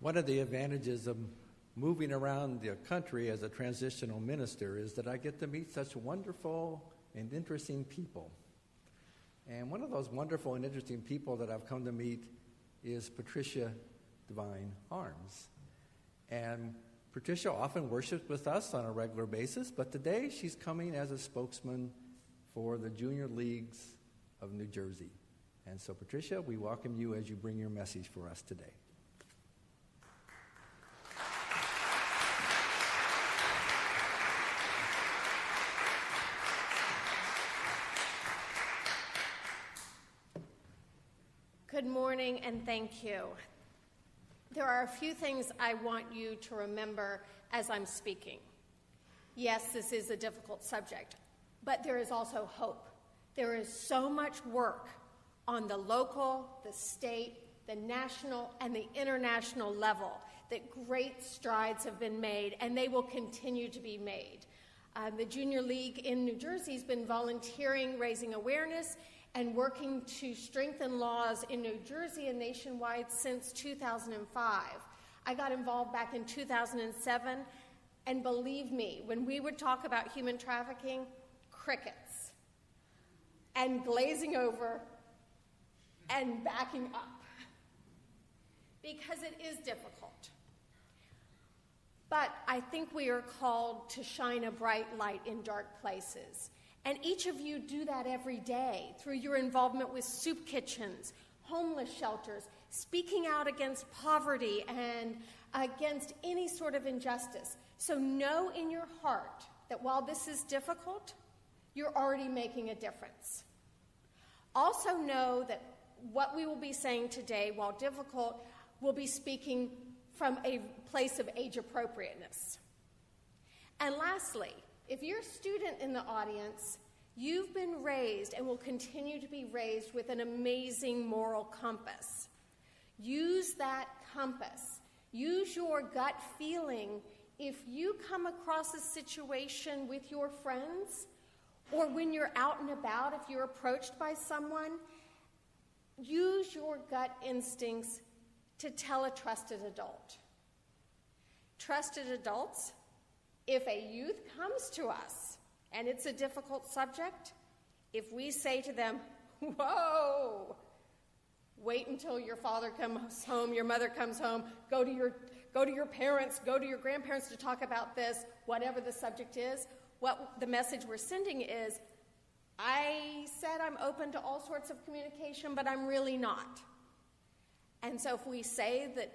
One of the advantages of moving around the country as a transitional minister is that I get to meet such wonderful and interesting people. And one of those wonderful and interesting people that I've come to meet is Patricia Devine Harms. And Patricia often worships with us on a regular basis, but today she's coming as a spokesman for the Junior Leagues of New Jersey. And so, Patricia, we welcome you as you bring your message for us today. Good morning, and thank you. There are a few things I want you to remember as I'm speaking. Yes, this is a difficult subject, but there is also hope. There is so much work on the local, the state, the national, and the international level that great strides have been made, and they will continue to be made. The Junior League in New Jersey has been volunteering, raising awareness, and working to strengthen laws in New Jersey and nationwide since 2005. I got involved back in 2007, and believe me, when we would talk about human trafficking, crickets, and glazing over, and backing up, because it is difficult. But I think we are called to shine a bright light in dark places. And each of you do that every day through your involvement with soup kitchens, homeless shelters, speaking out against poverty and against any sort of injustice. So know in your heart that while this is difficult, you're already making a difference. Also know that what we will be saying today, while difficult, will be speaking from a place of age appropriateness. And lastly, if you're a student in the audience, you've been raised and will continue to be raised with an amazing moral compass. Use that compass. Use your gut feeling if you come across a situation with your friends, or when you're out and about, if you're approached by someone. Use your gut instincts to tell a trusted adult. Trusted adults, if a youth comes to us and it's a difficult subject, if we say to them, whoa, wait until your father comes home, your mother comes home, go to your parents, go to your grandparents to talk about this, whatever the subject is, what the message we're sending is, I said I'm open to all sorts of communication, but I'm really not. And so if we say that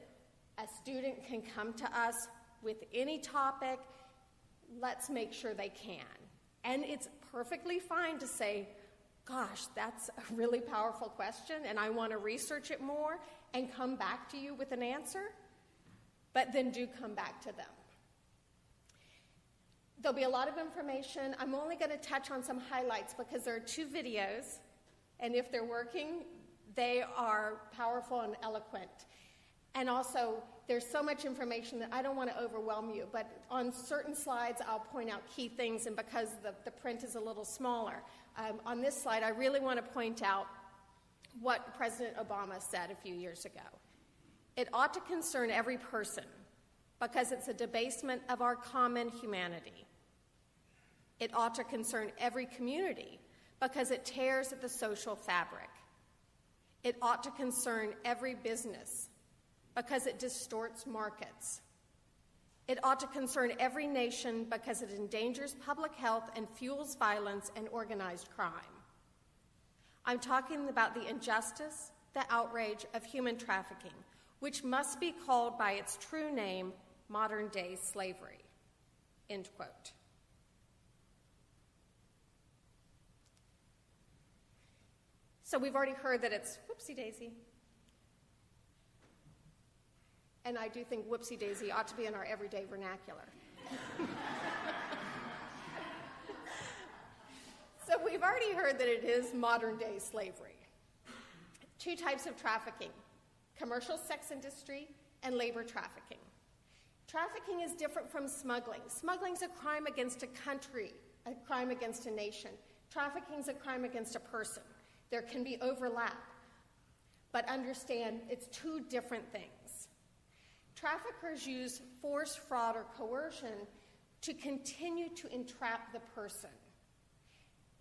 a student can come to us with any topic, let's make sure they can. And it's perfectly fine to say, gosh, that's a really powerful question, and I want to research it more and come back to you with an answer, but then do come back to them. There'll be a lot of information. I'm only going to touch on some highlights because there are 2 videos, and if they're working, they are powerful and eloquent. And also, there's so much information that I don't want to overwhelm you, but on certain slides, I'll point out key things, and because the print is a little smaller. On this slide, I really want to point out what President Obama said a few years ago. It ought to concern every person because it's a debasement of our common humanity. It ought to concern every community because it tears at the social fabric. It ought to concern every business because it distorts markets. It ought to concern every nation because it endangers public health and fuels violence and organized crime. I'm talking about the injustice, the outrage of human trafficking, which must be called by its true name, modern-day slavery." End quote. So we've already heard that it's whoopsie-daisy. And I do think whoopsie-daisy ought to be in our everyday vernacular. So we've already heard that it is modern-day slavery. 2 types of trafficking: commercial sex industry and labor trafficking. Trafficking is different from smuggling. Smuggling is a crime against a country, a crime against a nation. Trafficking is a crime against a person. There can be overlap, but understand it's 2 different things. Traffickers use force, fraud, or coercion to continue to entrap the person.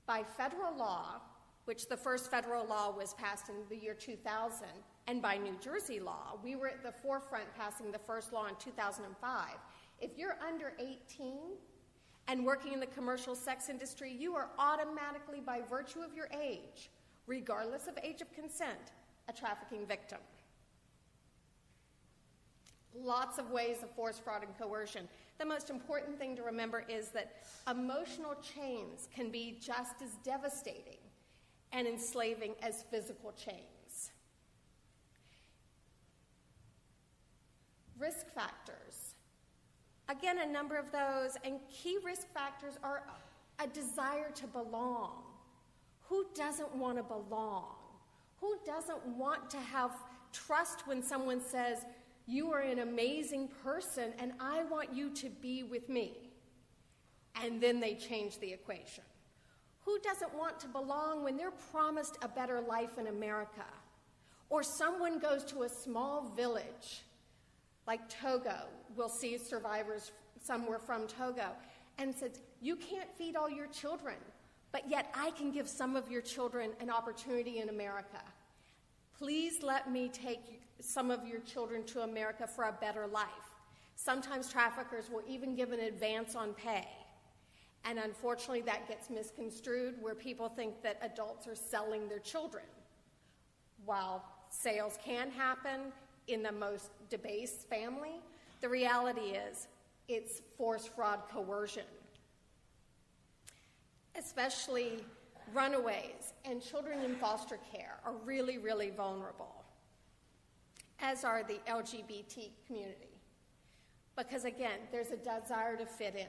By federal law, which the first federal law was passed in the year 2000, and by New Jersey law, we were at the forefront passing the first law in 2005. If you're under 18 and working in the commercial sex industry, you are automatically, by virtue of your age, regardless of age of consent, a trafficking victim. Lots of ways of force, fraud, and coercion. The most important thing to remember is that emotional chains can be just as devastating and enslaving as physical chains. Risk factors. Again, a number of those, and key risk factors are a desire to belong. Who doesn't want to belong? Who doesn't want to have trust when someone says, you are an amazing person and I want you to be with me? And then they change the equation. Who doesn't want to belong when they're promised a better life in America? Or someone goes to a small village like Togo, we'll see survivors somewhere from Togo, and says, you can't feed all your children, but yet I can give some of your children an opportunity in America. Please let me take some of your children to America for a better life. Sometimes traffickers will even give an advance on pay. And unfortunately, that gets misconstrued where people think that adults are selling their children. While sales can happen in the most debased family, the reality is it's force, fraud, coercion. Especially runaways and children in foster care are really, really vulnerable, as are the LGBT community. Because again, there's a desire to fit in.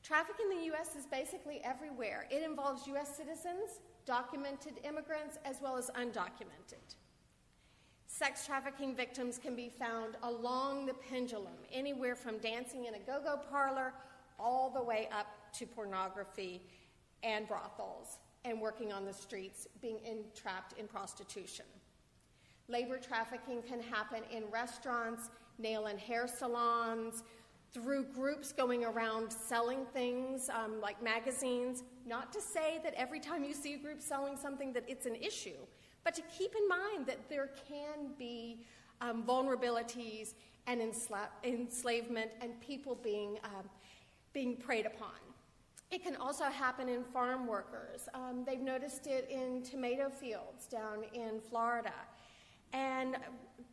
Trafficking in the U.S. is basically everywhere. It involves U.S. citizens, documented immigrants, as well as undocumented. Sex trafficking victims can be found along the pendulum, anywhere from dancing in a go-go parlor all the way up to pornography and brothels and working on the streets, being entrapped in prostitution. Labor trafficking can happen in restaurants, nail and hair salons, through groups going around selling things like magazines. Not to say that every time you see a group selling something that it's an issue, but to keep in mind that there can be vulnerabilities and enslavement and people being preyed upon. It can also happen in farm workers. They've noticed it in tomato fields down in Florida. And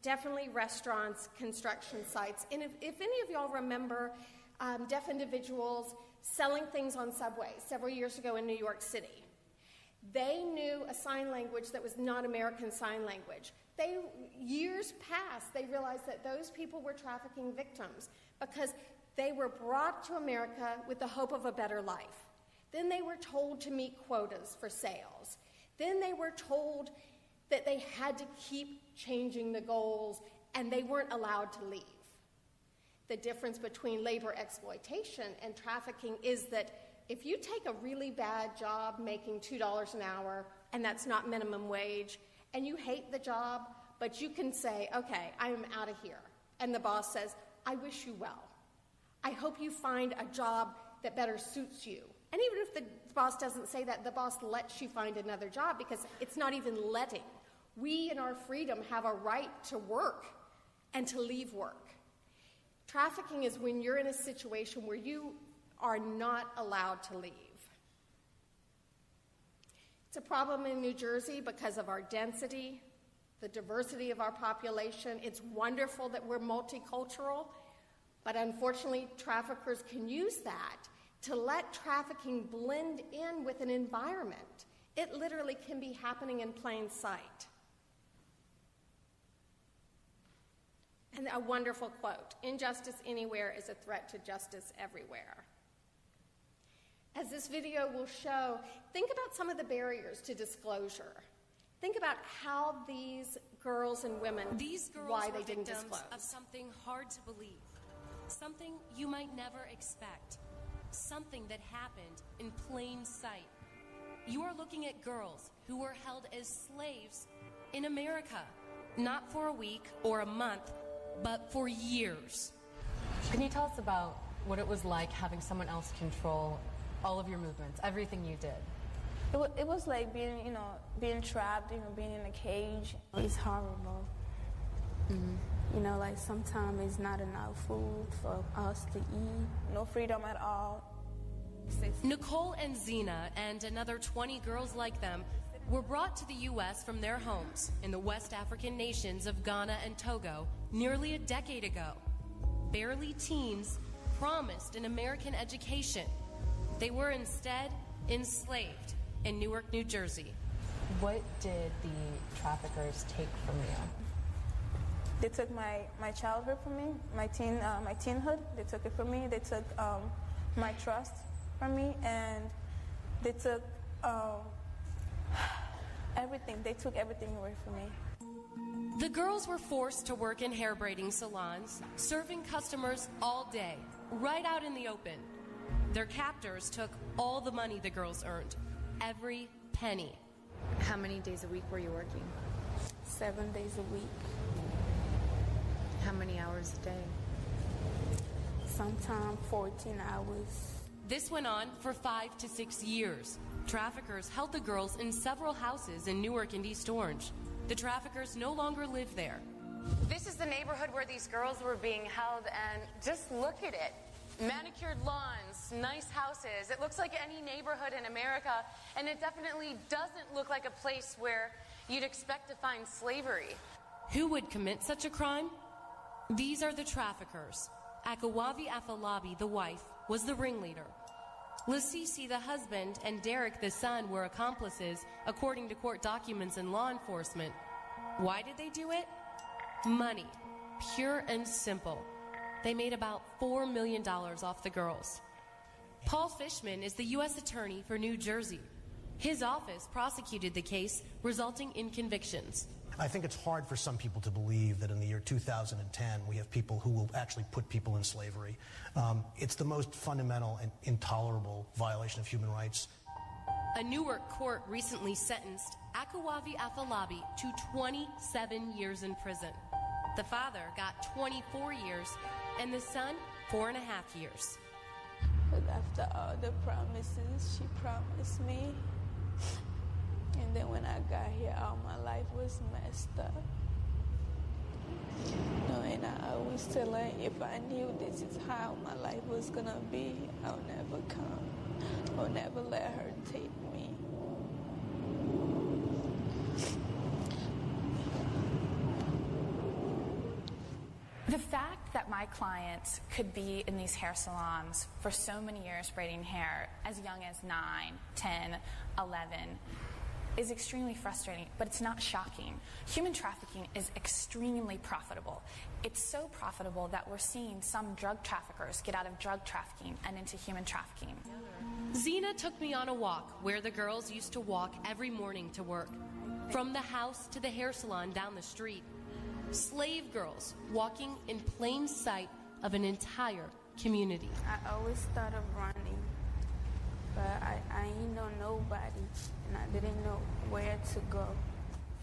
definitely restaurants, construction sites. And if any of y'all remember deaf individuals selling things on subways several years ago in New York City, they knew a sign language that was not American Sign Language. Years past, they realized that those people were trafficking victims because they were brought to America with the hope of a better life. Then they were told to meet quotas for sales. Then they were told that they had to keep changing the goals and they weren't allowed to leave. The difference between labor exploitation and trafficking is that if you take a really bad job making $2 an hour, and that's not minimum wage, and you hate the job, but you can say, okay, I'm out of here. And the boss says, I wish you well. I hope you find a job that better suits you. And even if the boss doesn't say that, the boss lets you find another job because it's not even letting. We in our freedom have a right to work and to leave work. Trafficking is when you're in a situation where you are not allowed to leave. It's a problem in New Jersey because of our density, the diversity of our population. It's wonderful that we're multicultural, but unfortunately, traffickers can use that to let trafficking blend in with an environment. It literally can be happening in plain sight. And a wonderful quote, injustice anywhere is a threat to justice everywhere. As this video will show, think about some of the barriers to disclosure. Think about how these girls and women, why they didn't disclose. Of something hard to believe, something you might never expect, something that happened in plain sight. You are looking at girls who were held as slaves in America. Not for a week or a month, but for years. Can you tell us about what it was like having someone else control all of your movements, everything you did? It was like being, being trapped, being in a cage. It's horrible. Mm-hmm. Like sometimes it's not enough food for us to eat. No freedom at all. Nicole and Zena and another 20 girls like them were brought to the U.S. from their homes in the West African nations of Ghana and Togo nearly a decade ago. Barely teens, promised an American education. They were instead enslaved in Newark, New Jersey. What did the traffickers take from you? They took my childhood from me, my teenhood. They took it from me. They took my trust from me, and they took everything. They took everything away from me. The girls were forced to work in hair braiding salons, serving customers all day, right out in the open. Their captors took all the money the girls earned, every penny. How many days a week were you working? 7 days a week. How many hours a day? Sometimes 14 hours. This went on for 5 to 6 years. Traffickers held the girls in several houses in Newark and East Orange. The traffickers no longer live there. This is the neighborhood where these girls were being held, and just look at it. Manicured lawns, nice houses. It looks like any neighborhood in America, and it definitely doesn't look like a place where you'd expect to find slavery. Who would commit such a crime? These are the traffickers. Akawavi Afalabi, the wife, was the ringleader. Lasisi, the husband, and Derek, the son, were accomplices, according to court documents and law enforcement. Why did they do it? Money. Pure and simple. They made about $4 million off the girls. Paul Fishman is the U.S. Attorney for New Jersey. His office prosecuted the case, resulting in convictions. I think it's hard for some people to believe that in the year 2010 we have people who will actually put people in slavery. It's the most fundamental and intolerable violation of human rights. A Newark court recently sentenced Akawavi Afalabi to 27 years in prison. The father got 24 years and the son 4.5 years. But after all the promises she promised me, and then when I got here, all my life was messed up. And I always tell her, if I knew this is how my life was gonna be, I'll never come. I'll never let her take me. The fact that my clients could be in these hair salons for so many years braiding hair, as young as 9, 10, 11, is extremely frustrating, but it's not shocking. Human trafficking is extremely profitable. It's so profitable that we're seeing some drug traffickers get out of drug trafficking and into human trafficking. Zena took me on a walk where the girls used to walk every morning to work. From the house to the hair salon down the street. Slave girls walking in plain sight of an entire community. I always thought of running, but I ain't know nobody, and I didn't know where to go.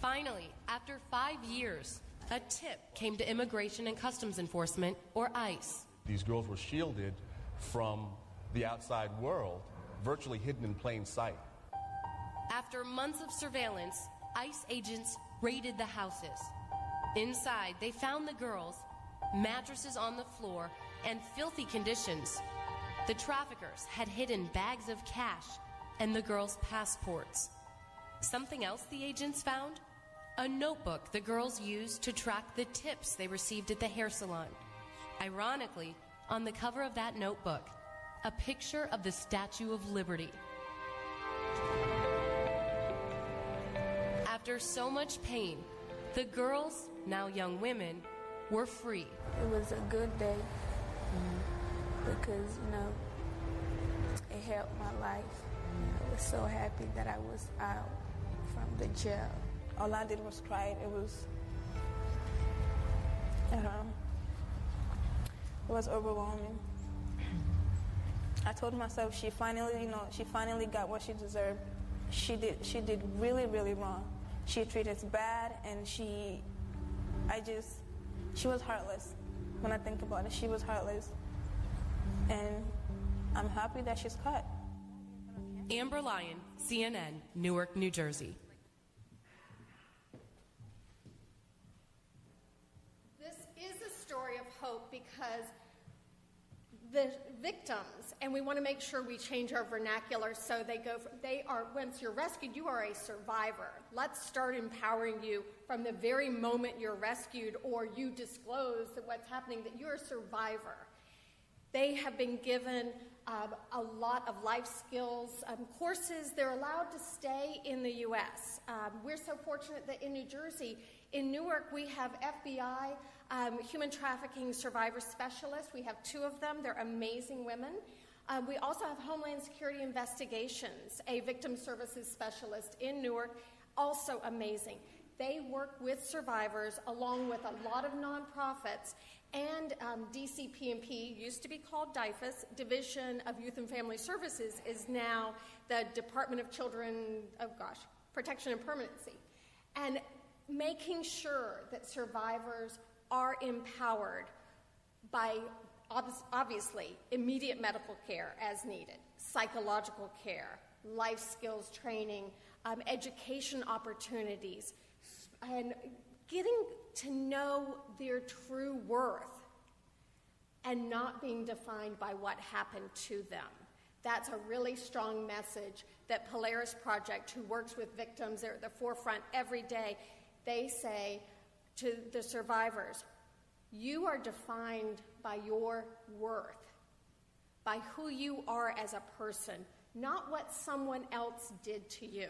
Finally, after 5 years, a tip came to Immigration and Customs Enforcement, or ICE. These girls were shielded from the outside world, virtually hidden in plain sight. After months of surveillance, ICE agents raided the houses. Inside, they found the girls, mattresses on the floor, and filthy conditions. The traffickers had hidden bags of cash and the girls' passports. Something else the agents found? A notebook the girls used to track the tips they received at the hair salon. Ironically, on the cover of that notebook, a picture of the Statue of Liberty. After so much pain, the girls, now young women, were free. It was a good day because, it helped my life. I was so happy that I was out from the jail. All I did was cry. It was overwhelming. I told myself she finally got what she deserved. She did really, really wrong. She treated us bad, and she she was heartless. When I think about it, she was heartless. And I'm happy that she's caught. Amber Lyon, CNN, Newark, New Jersey. This is a story of hope because the victims, and we want to make sure we change our vernacular so once you're rescued, you are a survivor. Let's start empowering you from the very moment you're rescued or you disclose that what's happening, that you're a survivor. They have been given a lot of life skills courses. They're allowed to stay in the U.S. We're so fortunate that in New Jersey, in Newark, we have FBI human trafficking survivor specialists. We have 2 of them. They're amazing women. We also have Homeland Security Investigations, a victim services specialist in Newark, also amazing. They work with survivors along with a lot of nonprofits, and DCP&P, used to be called DIFAS, Division of Youth and Family Services, is now the Department of Protection and Permanency. And making sure that survivors are empowered by, obviously, immediate medical care as needed, psychological care, life skills training, education opportunities, and getting to know their true worth and not being defined by what happened to them. That's a really strong message that Polaris Project, who works with victims, they're at the forefront every day. They say to the survivors, you are defined by your worth, by who you are as a person, not what someone else did to you.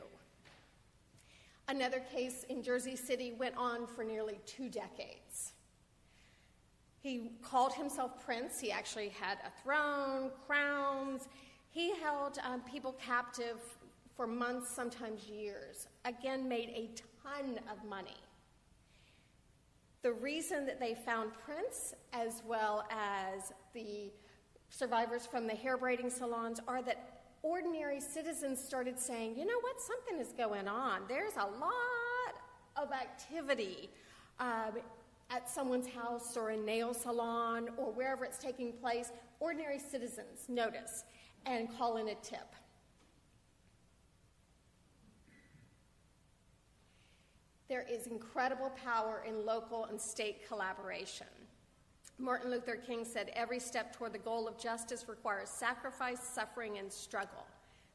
Another case in Jersey City went on for nearly 2 decades. He called himself Prince. He actually had a throne, crowns. He held people captive for months, sometimes years. Again, made a ton of money. The reason that they found Prince, as well as the survivors from the hair braiding salons, are that ordinary citizens started saying, you know what, something is going on. There's a lot of activity at someone's house or a nail salon or wherever it's taking place. Ordinary citizens notice and call in a tip. There is incredible power in local and state collaboration. Martin Luther King said, every step toward the goal of justice requires sacrifice, suffering, and struggle,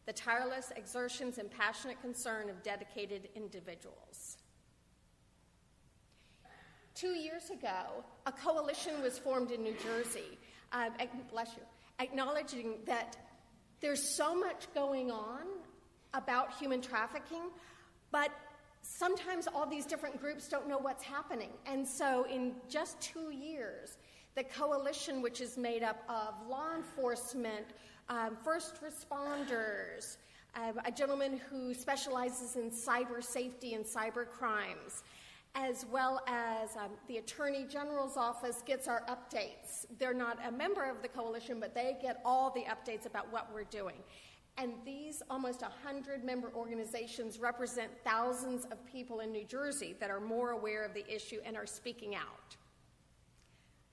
the tireless exertions and passionate concern of dedicated individuals. 2 years ago, a coalition was formed in New Jersey, acknowledging that there's so much going on about human trafficking, but sometimes all these different groups don't know what's happening. And so in just 2 years, the coalition, which is made up of law enforcement, first responders, a gentleman who specializes in cyber safety and cyber crimes, as well as the Attorney General's office gets our updates. They're not a member of the coalition, but they get all the updates about what we're doing. And these almost 100-member organizations represent thousands of people in New Jersey that are more aware of the issue and are speaking out.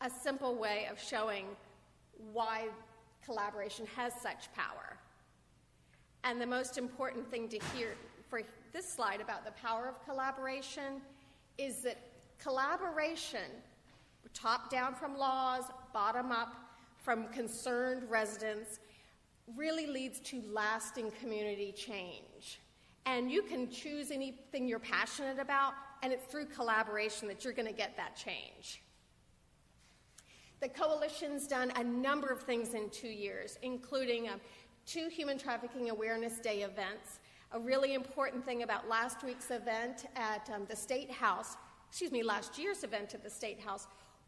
A simple way of showing why collaboration has such power. And the most important thing to hear for this slide about the power of collaboration is that collaboration, top down from laws, bottom up from concerned residents, really leads to lasting community change. And you can choose anything you're passionate about, and it's through collaboration that you're going to get that change. The coalition's done a number of things in 2 years, including 2 Human Trafficking Awareness Day events. A really important thing about last year's event at the State House,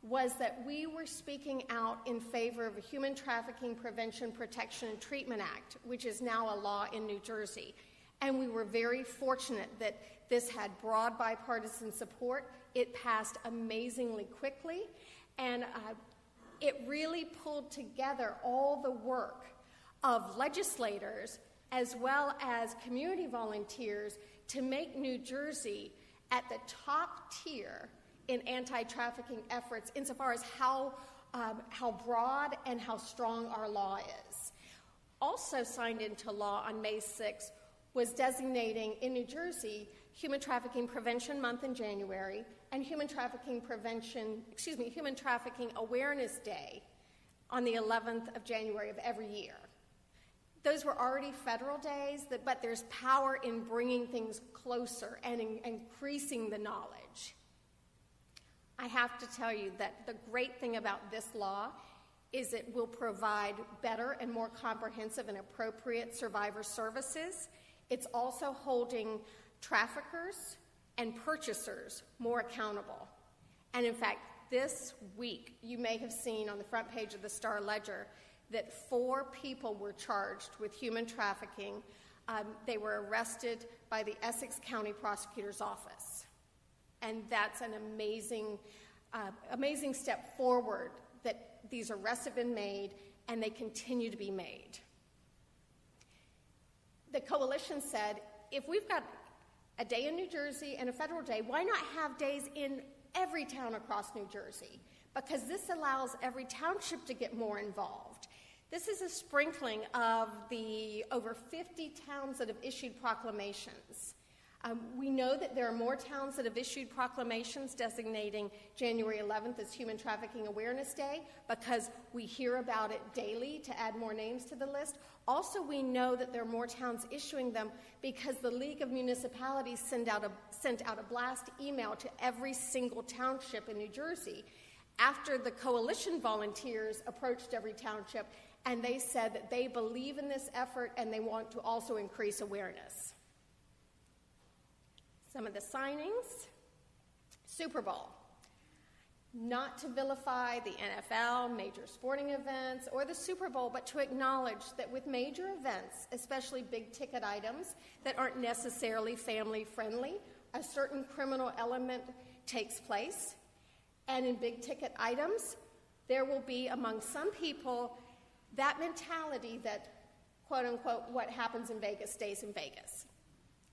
was that we were speaking out in favor of the Human Trafficking Prevention, Protection, and Treatment Act, which is now a law in New Jersey. And we were very fortunate that this had broad bipartisan support. It passed amazingly quickly, and it really pulled together all the work of legislators as well as community volunteers to make New Jersey at the top tier in anti-trafficking efforts insofar as how broad and how strong our law is. Also signed into law on May 6th was designating in New Jersey Human Trafficking Prevention Month in January and Human Trafficking Awareness Day on the 11th of January of every year. Those were already federal days, but there's power in bringing things closer and increasing the knowledge. I have to tell you that the great thing about this law is it will provide better and more comprehensive and appropriate survivor services. It's also holding traffickers and purchasers more accountable. And in fact, this week, you may have seen on the front page of the Star Ledger that 4 people were charged with human trafficking. They were arrested by the Essex County Prosecutor's Office. And that's an amazing step forward that these arrests have been made and they continue to be made. The coalition said, if we've got a day in New Jersey and a federal day, why not have days in every town across New Jersey? Because this allows every township to get more involved. This is a sprinkling of the over 50 towns that have issued proclamations. We know that there are more towns that have issued proclamations designating January 11th as Human Trafficking Awareness Day because we hear about it daily to add more names to the list. Also, we know that there are more towns issuing them because the League of Municipalities sent out a blast email to every single township in New Jersey after the coalition volunteers approached every township, and they said that they believe in this effort and they want to also increase awareness. Some of the signings. Super Bowl. Not to vilify the NFL, major sporting events, or the Super Bowl, but to acknowledge that with major events, especially big-ticket items that aren't necessarily family-friendly, a certain criminal element takes place. And in big-ticket items, there will be among some people that mentality that, quote-unquote, what happens in Vegas stays in Vegas.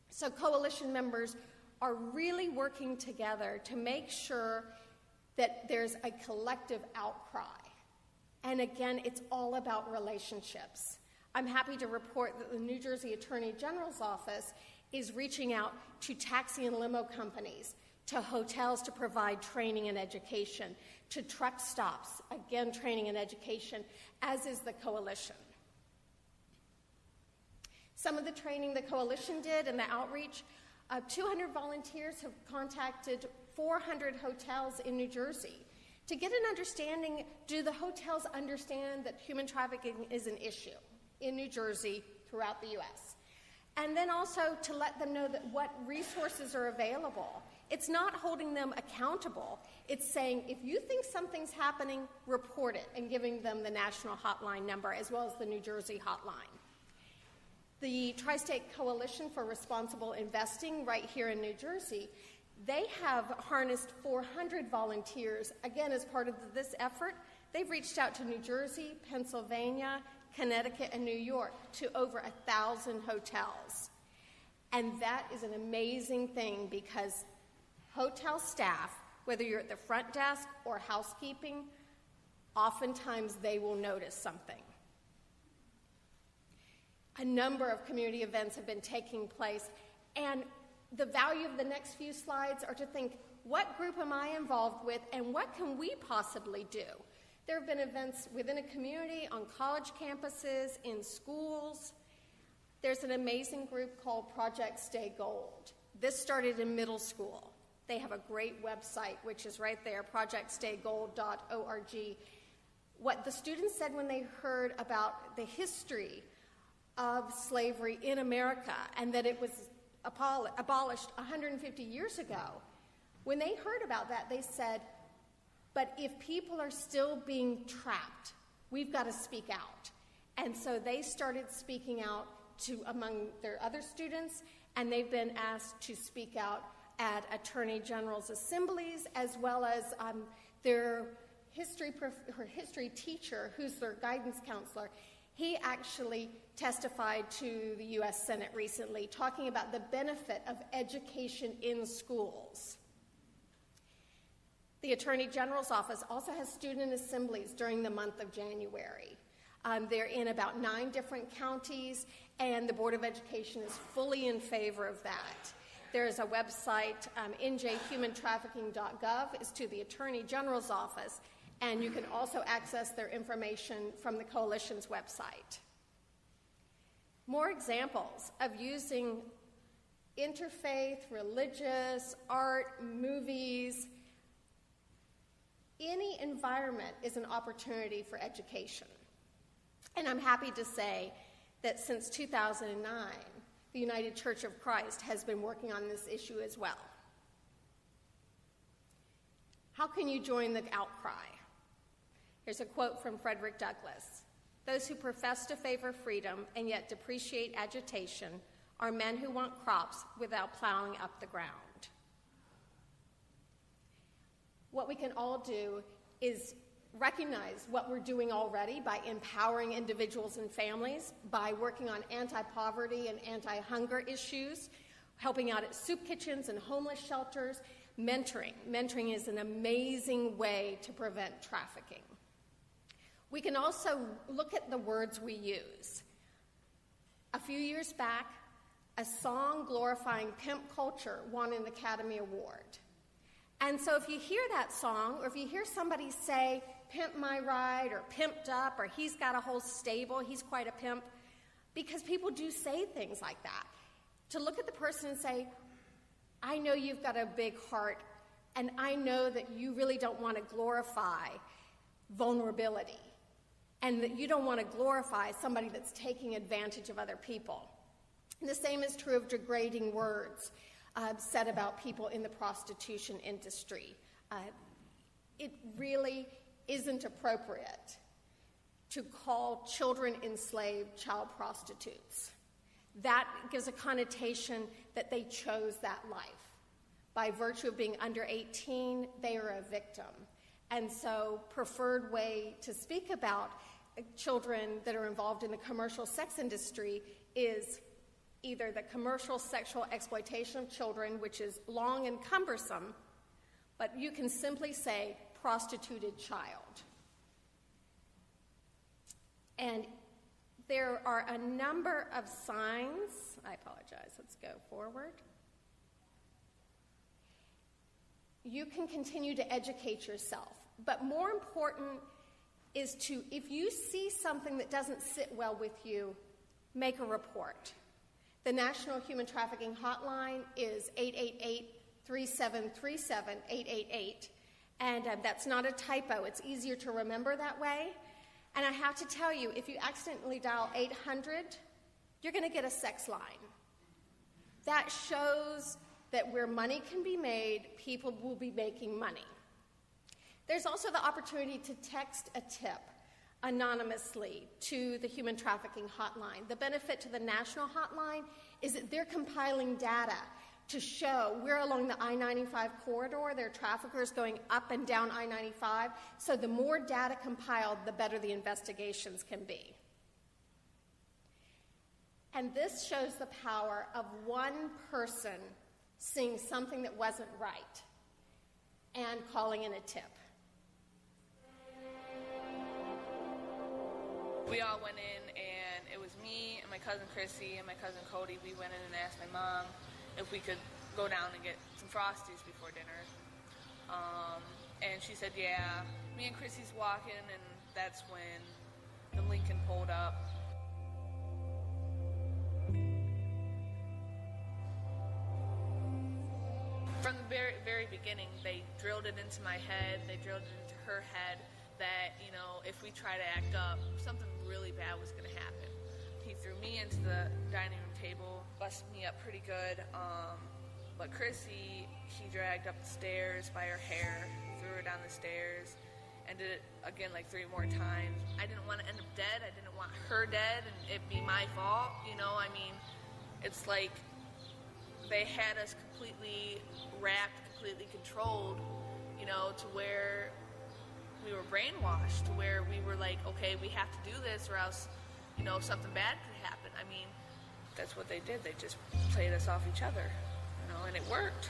So coalition members are really working together to make sure that there's a collective outcry. And again, it's all about relationships. I'm happy to report that the New Jersey Attorney General's office is reaching out to taxi and limo companies, to hotels to provide training and education, to truck stops, again, training and education, as is the coalition. Some of the training the coalition did and the outreach, 200 volunteers have contacted 400 hotels in New Jersey to get an understanding, do the hotels understand that human trafficking is an issue in New Jersey, throughout the U.S.? And then also to let them know that what resources are available. It's not holding them accountable. It's saying, if you think something's happening, report it, and giving them the national hotline number as well as the New Jersey hotline. The Tri-State Coalition for Responsible Investing right here in New Jersey, they have harnessed 400 volunteers. Again, as part of this effort, they've reached out to New Jersey, Pennsylvania, Connecticut, and New York to over 1,000 hotels. And that is an amazing thing because hotel staff, whether you're at the front desk or housekeeping, oftentimes they will notice something. A number of community events have been taking place, and the value of the next few slides are to think, what group am I involved with, and what can we possibly do? There have been events within a community, on college campuses, in schools. There's an amazing group called Project Stay Gold. This started in middle school. They have a great website, which is right there, projectstaygold.org. What the students said when they heard about the history of slavery in America and that it was abolished 150 years ago, when they heard about that, they said, but if people are still being trapped, we've got to speak out. And so they started speaking out among their other students, and they've been asked to speak out at Attorney General's assemblies, as well as their her history teacher, who's their guidance counselor. He actually testified to the U.S. Senate recently, talking about the benefit of education in schools. The Attorney General's office also has student assemblies during the month of January. They're in about 9 different counties, and the Board of Education is fully in favor of that. There is a website, njhumantrafficking.gov, is to the Attorney General's office, and you can also access their information from the Coalition's website. More examples of using interfaith, religious, art, movies. Any environment is an opportunity for education. And I'm happy to say that since 2009, the United Church of Christ has been working on this issue as well. How can you join the outcry? Here's a quote from Frederick Douglass. "Those who profess to favor freedom and yet depreciate agitation are men who want crops without plowing up the ground." What we can all do is recognize what we're doing already by empowering individuals and families, by working on anti-poverty and anti-hunger issues, helping out at soup kitchens and homeless shelters, mentoring. Mentoring is an amazing way to prevent trafficking. We can also look at the words we use. A few years back, a song glorifying pimp culture won an Academy Award. And so if you hear that song, or if you hear somebody say, "Pimp my ride," or "pimped up," or "he's got a whole stable, he's quite a pimp," because people do say things like that, to look at the person and say, "I know you've got a big heart, and I know that you really don't want to glorify vulnerability, and that you don't want to glorify somebody that's taking advantage of other people." And the same is true of degrading words said about people in the prostitution industry. It really isn't appropriate to call children enslaved child prostitutes. That gives a connotation that they chose that life. By virtue of being under 18, they are a victim. And so preferred way to speak about children that are involved in the commercial sex industry is either the commercial sexual exploitation of children, which is long and cumbersome, but you can simply say prostituted child. And there are a number of signs. I apologize. Let's go forward. You can continue to educate yourself, but more important is to, if you see something that doesn't sit well with you, make a report. The National Human Trafficking Hotline is 888-3737-888, and that's not a typo. It's easier to remember that way. And I have to tell you, if you accidentally dial 800, you're going to get a sex line. That shows that where money can be made, people will be making money. There's also the opportunity to text a tip anonymously to the Human Trafficking Hotline. The benefit to the national hotline is that they're compiling data to show where along the I-95 corridor there are traffickers going up and down I-95, so the more data compiled, the better the investigations can be. And this shows the power of one person seeing something that wasn't right and calling in a tip. We all went in, and it was me and my cousin Chrissy and my cousin Cody. We went in and asked my mom if we could go down and get some Frosties before dinner. And she said, yeah. Me and Chrissy's walking, and that's when the Lincoln pulled up. From the very, very beginning, they drilled it into my head, they drilled it into her head, that, you know, if we try to act up, something really bad was going to happen. He threw me into the dining room table, busted me up pretty good, but Chrissy, he dragged up the stairs by her hair, threw her down the stairs, and did it again like 3 more times. I didn't want to end up dead. I didn't want her dead and it be my fault, you know. I mean, it's like they had us completely wrapped, completely controlled, you know, to where we were brainwashed, to where we were like, okay, we have to do this or else, you know, something bad could happen. I mean, that's what they did. They just played us off each other, you know, and it worked.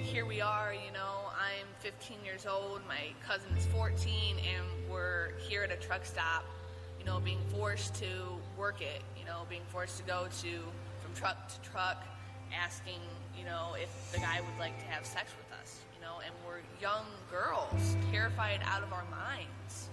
here we are, you know, I'm 15 years old, my cousin is 14, and we're here at a truck stop, you know, being forced to work it, you know, being forced to go from truck to truck, asking, you know, if the guy would like to have sex with us, you know, and we're young girls, terrified out of our minds.